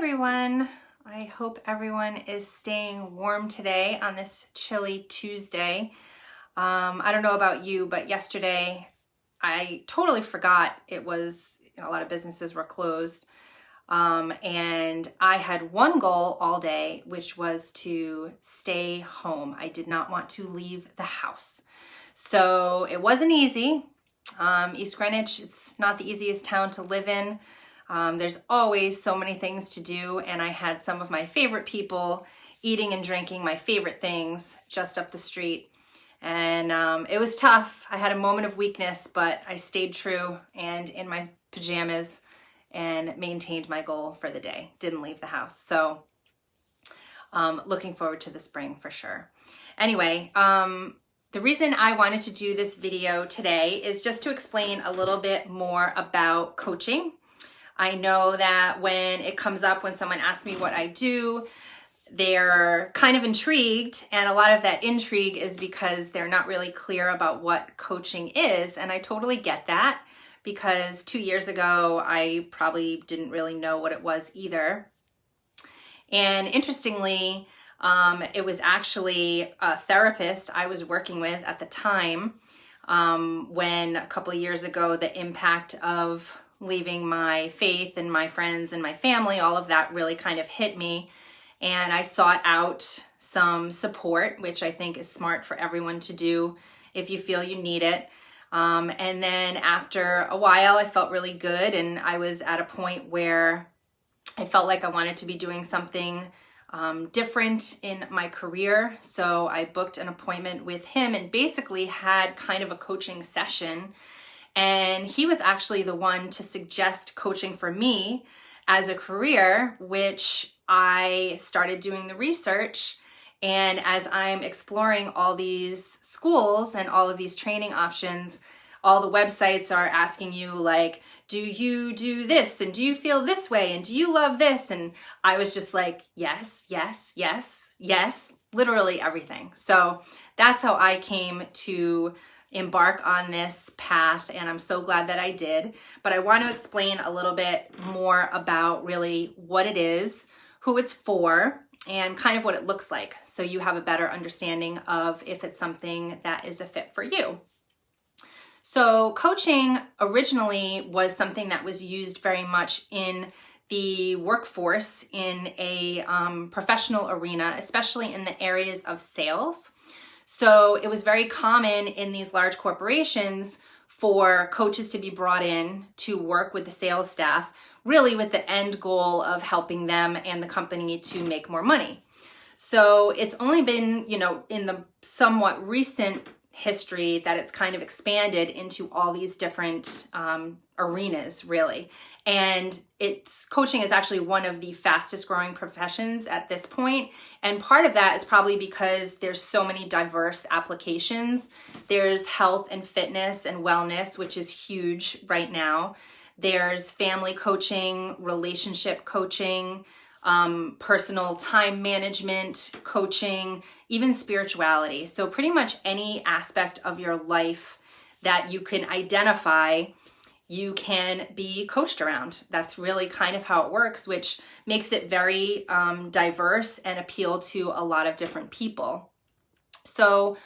everyone. I hope everyone is staying warm today on this chilly Tuesday. I don't know about you, but yesterday I totally forgot it was, a lot of businesses were closed. And I had one goal all day, which was to stay home. I did not want to leave the house. So it wasn't easy. East Greenwich, it's not the easiest town to live in. There's always so many things to do, and I had some of my favorite people eating and drinking my favorite things just up the street. And it was tough. I had a moment of weakness, but I stayed true and in my pajamas and maintained my goal for the day. Didn't leave the house. So looking forward to the spring for sure. Anyway, the reason I wanted to do this video today is just to explain a little bit more about coaching. I know that when it comes up, when someone asks me what I do, they're kind of intrigued, and a lot of that intrigue is because they're not really clear about what coaching is, and I totally get that, because 2 years ago, I probably didn't really know what it was either. And interestingly, it was actually a therapist I was working with at the time when a couple of years ago, the impact of leaving my faith and my friends and my family, all of that really kind of hit me. And I sought out some support, which I think is smart for everyone to do if you feel you need it. And then after a while, I felt really good. And I was at a point where I felt like I wanted to be doing something different in my career. So I booked an appointment with him and basically had kind of a coaching session. And he was actually the one to suggest coaching for me as a career, which I started doing the research. And as I'm exploring all these schools and all of these training options, all the websites are asking you like, do you do this? And do you feel this way? And do you love this? And I was just like, yes, yes, yes, yes, literally everything. So that's how I came to embark on this path, and I'm so glad that I did. But I want to explain a little bit more about really what it is, who it's for, and kind of what it looks like, so you have a better understanding of if it's something that is a fit for you. So coaching originally was something that was used very much in the workforce in a professional arena, especially in the areas of sales. So it was very common in these large corporations for coaches to be brought in to work with the sales staff, really with the end goal of helping them and the company to make more money. So it's only been, in the somewhat recent history that it's kind of expanded into all these different arenas, really. And coaching is actually one of the fastest growing professions at this point. And part of that is probably because there's so many diverse applications. There's health and fitness and wellness, which is huge right now. There's family coaching, relationship coaching, personal time management coaching, even spirituality. So pretty much any aspect of your life that you can identify, you can be coached around. That's really kind of how it works, which makes it very diverse and appeal to a lot of different people. So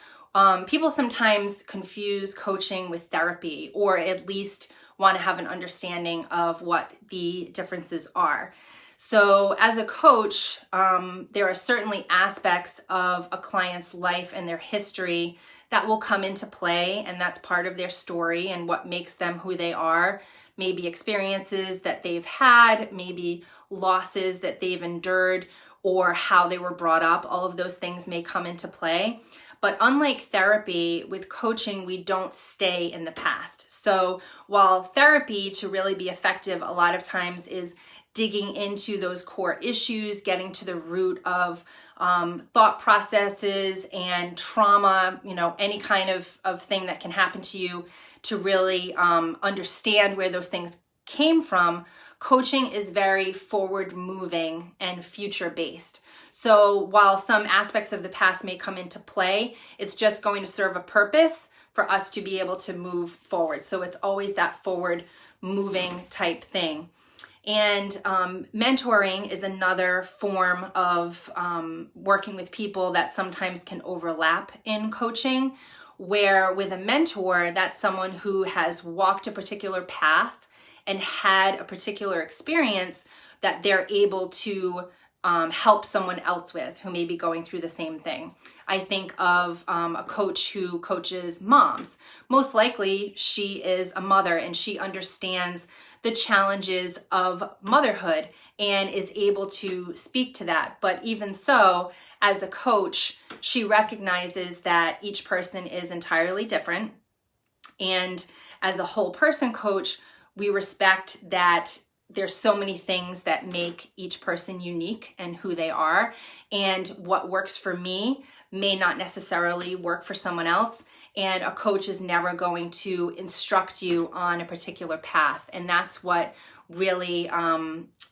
people sometimes confuse coaching with therapy, or at least want to have an understanding of what the differences are. So as a coach, there are certainly aspects of a client's life and their history that will come into play, and that's part of their story and what makes them who they are. Maybe experiences that they've had, maybe losses that they've endured, or how they were brought up. All of those things may come into play. But unlike therapy, with coaching, we don't stay in the past. So while therapy, to really be effective, a lot of times is digging into those core issues, getting to the root of thought processes and trauma, any kind of thing that can happen to you, to really understand where those things came from. Coaching is very forward moving and future based. So while some aspects of the past may come into play, it's just going to serve a purpose for us to be able to move forward. So it's always that forward moving type thing. And mentoring is another form of working with people that sometimes can overlap in coaching, where with a mentor, that's someone who has walked a particular path and had a particular experience that they're able to help someone else with who may be going through the same thing. I think of a coach who coaches moms. Most likely she is a mother and she understands the challenges of motherhood and is able to speak to that. But even so, as a coach, she recognizes that each person is entirely different. And as a whole person coach, we respect that there's so many things that make each person unique and who they are. And what works for me may not necessarily work for someone else. And a coach is never going to instruct you on a particular path. And that's what really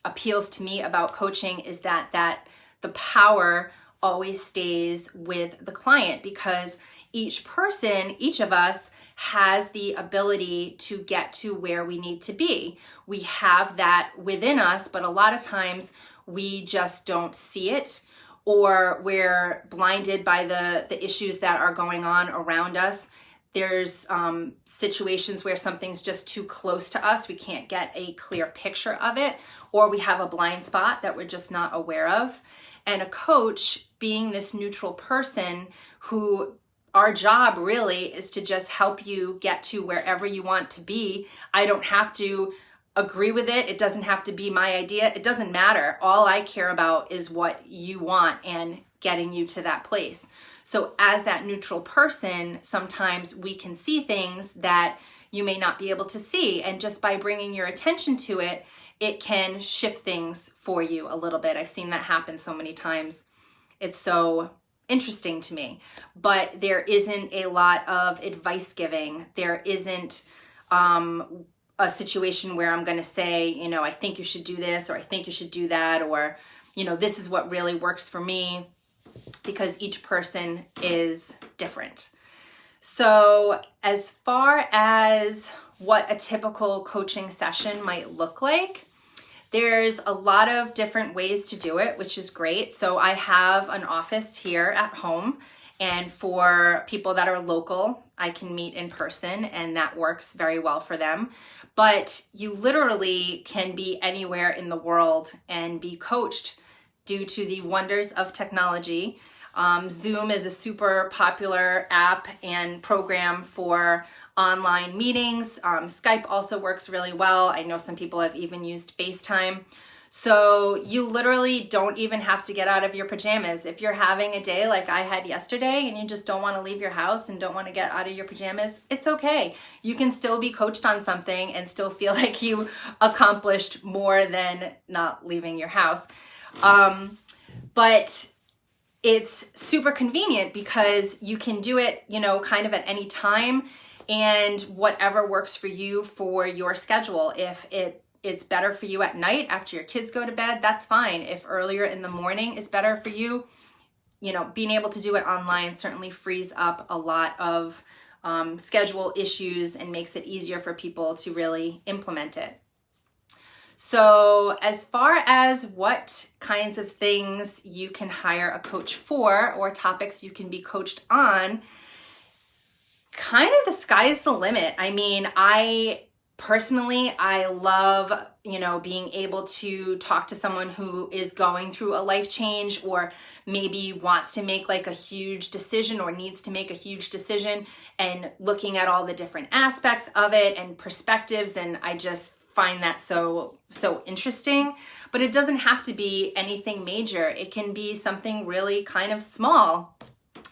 appeals to me about coaching, is that the power always stays with the client, because each person, each of us, has the ability to get to where we need to be. We have that within us, but a lot of times we just don't see it, or we're blinded by the issues that are going on around us. There's situations where something's just too close to us. We can't get a clear picture of it, or we have a blind spot that we're just not aware of. And a coach, being this neutral person who our job really is to just help you get to wherever you want to be. I don't have to agree with it. It doesn't have to be my idea. It doesn't matter. All I care about is what you want and getting you to that place. So as that neutral person, sometimes we can see things that you may not be able to see. And just by bringing your attention to it, it can shift things for you a little bit. I've seen that happen so many times. It's so interesting to me. But there isn't a lot of advice giving. There isn't a situation where I'm going to say, I think you should do this, or I think you should do that, or, this is what really works for me, because each person is different. So as far as what a typical coaching session might look like, there's a lot of different ways to do it, which is great. So I have an office here at home, and for people that are local, I can meet in person, and that works very well for them. But you literally can be anywhere in the world and be coached due to the wonders of technology. Zoom is a super popular app and program for online meetings. Skype also works really well. I know some people have even used FaceTime. So you literally don't even have to get out of your pajamas. If you're having a day like I had yesterday and you just don't want to leave your house and don't want to get out of your pajamas, it's okay. You can still be coached on something and still feel like you accomplished more than not leaving your house. But it's super convenient because you can do it, kind of at any time, and whatever works for you for your schedule. If it's better for you at night after your kids go to bed, that's fine. If earlier in the morning is better for you, being able to do it online certainly frees up a lot of schedule issues and makes it easier for people to really implement it. So as far as what kinds of things you can hire a coach for, or topics you can be coached on, kind of the sky's the limit. I mean, I love, being able to talk to someone who is going through a life change, or maybe wants to make like a huge decision or needs to make a huge decision, and looking at all the different aspects of it and perspectives. And I just find that so interesting. But it doesn't have to be anything major. It can be something really kind of small.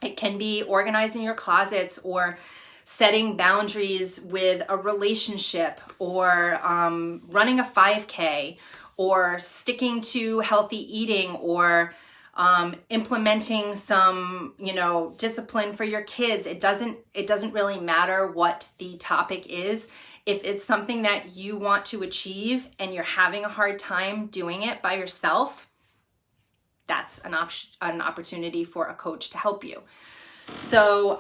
It can be organizing your closets, or setting boundaries with a relationship, or running a 5K, or sticking to healthy eating, or implementing some, discipline for your kids. It doesn't really matter what the topic is. If it's something that you want to achieve and you're having a hard time doing it by yourself, that's an opportunity for a coach to help you. So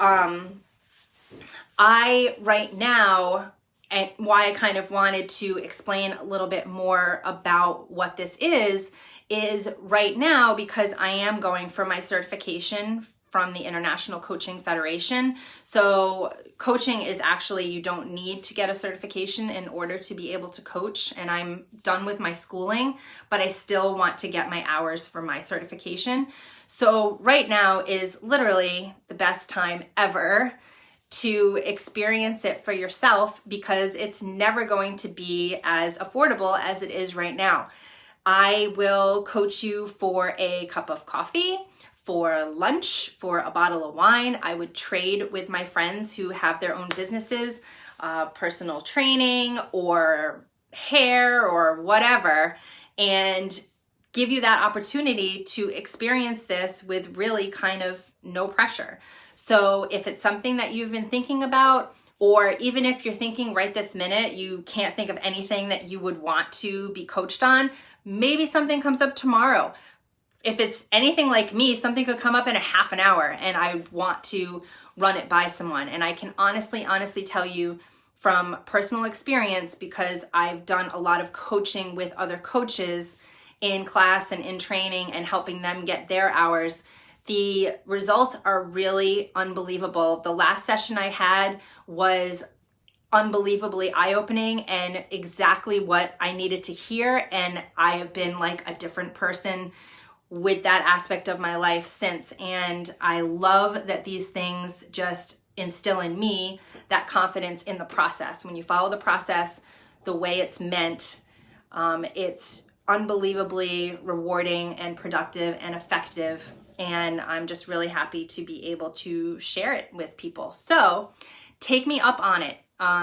I right now and why I kind of wanted to explain a little bit more about what this is right now, because I am going for my certification from the International Coaching Federation. So coaching is actually, you don't need to get a certification in order to be able to coach. And I'm done with my schooling, but I still want to get my hours for my certification. So right now is literally the best time ever to experience it for yourself, because it's never going to be as affordable as it is right now. I will coach you for a cup of coffee, for lunch, for a bottle of wine. I would trade with my friends who have their own businesses, personal training or hair or whatever, and give you that opportunity to experience this with really kind of no pressure. So if it's something that you've been thinking about, or even if you're thinking right this minute, you can't think of anything that you would want to be coached on, maybe something comes up tomorrow. If it's anything like me, something could come up in a half an hour and I want to run it by someone. And I can honestly tell you from personal experience, because I've done a lot of coaching with other coaches in class and in training and helping them get their hours, the results are really unbelievable. The last session I had was unbelievably eye-opening and exactly what I needed to hear. And I have been like a different person with that aspect of my life since. And I love that these things just instill in me that confidence in the process. When you follow the process the way it's meant, it's unbelievably rewarding and productive and effective. And I'm just really happy to be able to share it with people. So take me up on it.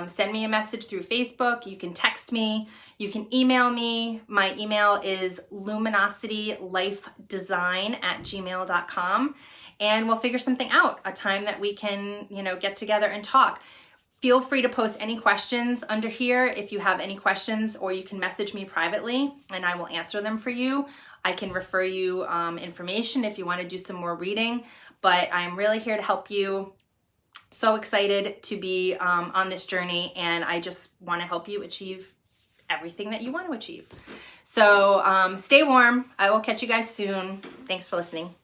Send me a message through Facebook. You can text me. You can email me. My email is luminositylifedesign@gmail.com. And we'll figure something out, a time that we can, get together and talk. Feel free to post any questions under here if you have any questions, or you can message me privately and I will answer them for you. I can refer you information if you want to do some more reading, but I'm really here to help you. So excited to be on this journey, and I just want to help you achieve everything that you want to achieve. So stay warm. I will catch you guys soon. Thanks for listening.